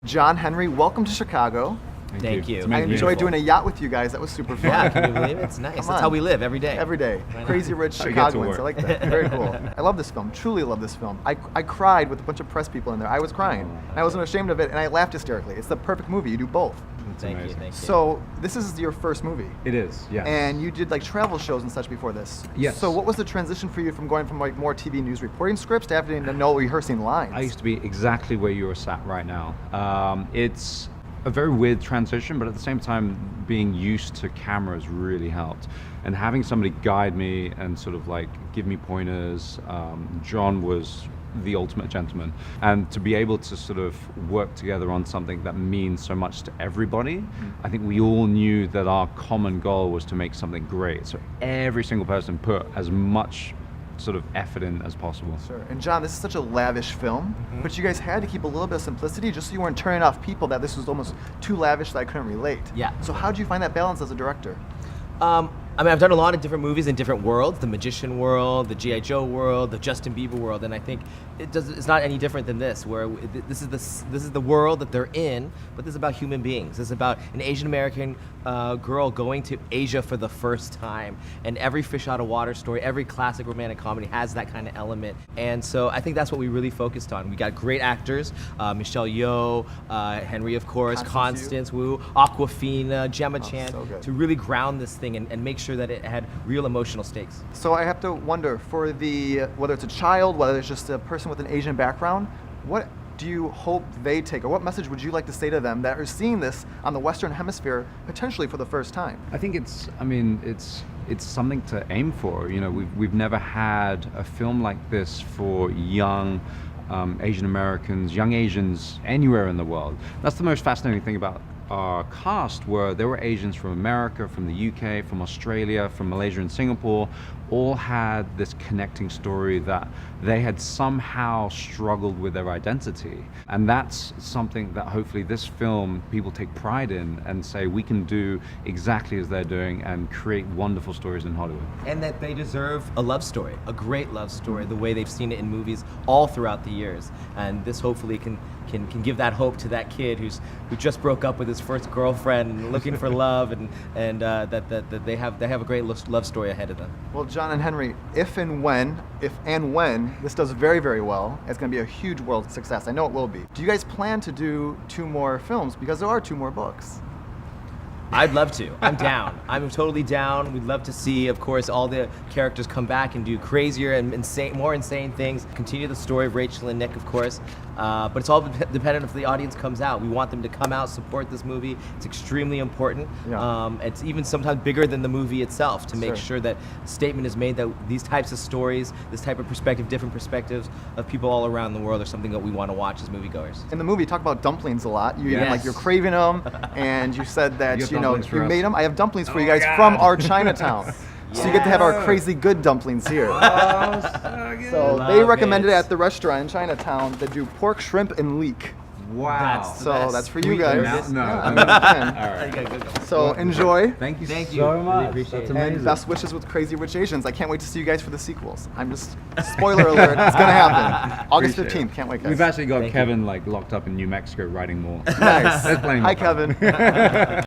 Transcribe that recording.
John, Henry, welcome to Chicago. Thank you. I enjoyed doing a yacht with you guys. That was super fun. Yeah, can you believe it? It's nice. That's how we live every day. Every day. Crazy rich Chicagoans. I like that. Very cool. I love this film. Truly love this film. I cried with a bunch of press people in there. I was crying. And I wasn't ashamed of it, and I laughed hysterically. It's the perfect movie. You do both. Thank you. So this is your first movie. It is, yeah. And you did like travel shows and such before this. Yes. So what was the transition for you from going from like more TV news reporting scripts to having to know rehearsing lines? I used to be exactly where you are sat right now. It's a very weird transition, but at the same time, being used to cameras really helped. And having somebody guide me and sort of like give me pointers, Jon was the ultimate gentleman. And to be able to sort of work together on something that means so much to everybody, I think we all knew that our common goal was to make something great. So every single person put as much sort of effort in as possible. Sure. And John, this is such a lavish film, but you guys had to keep a little bit of simplicity just so you weren't turning off people that this was almost too lavish that I couldn't relate. Yeah. So how did you find that balance as a director? I mean, I've done a lot of different movies in different worlds, the Magician world, the G.I. Joe world, the Justin Bieber world, and I think it's not any different than this, where this is the world that they're in, but this is about human beings. This is about an Asian American girl going to Asia for the first time, and every fish out of water story, every classic romantic comedy has that kind of element, and so I think that's what we really focused on. We got great actors, Michelle Yeoh, Henry, of course, Constance Wu, Awkwafina, Gemma Chan, to really ground this thing and make sure that it had real emotional stakes. So I have to wonder, for whether it's a child, whether it's just a person with an Asian background, what do you hope they take, or what message would you like to say to them that are seeing this on the Western Hemisphere potentially for the first time? I think it's something to aim for. You know, we've never had a film like this for young Asian Americans, young Asians anywhere in the world. That's the most fascinating thing about our cast, where there were Asians from America, from the UK, from Australia, from Malaysia and Singapore, all had this connecting story that they had somehow struggled with their identity. And that's something that hopefully this film people take pride in and say we can do exactly as they're doing and create wonderful stories in Hollywood. And that they deserve a love story, a great love story, the way they've seen it in movies all throughout the years. And this hopefully can give that hope to that kid who just broke up with his first girlfriend and looking for love, and that they have a great love story ahead of them. Well, John and Henry, if and when this does very, very well, it's going to be a huge world success. I know it will be. Do you guys plan to do 2 more films? Because there are 2 more books. I'd love to. I'm down. I'm totally down. We'd love to see, of course, all the characters come back and do crazier and more insane things. Continue the story of Rachel and Nick, of course. But it's all dependent if the audience comes out. We want them to come out, support this movie. It's extremely important. Yeah. It's even sometimes bigger than the movie itself to make sure that a statement is made that these types of stories, this type of perspective, different perspectives of people all around the world are something that we want to watch as moviegoers. In the movie, you talk about dumplings a lot. You even you're craving them, and you said that you made them. I have dumplings for you guys from our Chinatown. So you get to have our crazy good dumplings here. So they recommended it at the restaurant in Chinatown that do pork, shrimp, and leek. Wow. That's for you guys. No. Yeah, All right. So enjoy. Thank you so so much. Really appreciate That's it. amazing. And best wishes with Crazy Rich Asians. I can't wait to see you guys for the sequels. I'm just, spoiler alert, it's going to happen. August 15th. Can't wait, guys. We've actually got Kevin locked up in New Mexico writing more. Nice. There's plenty more. Hi, Kevin.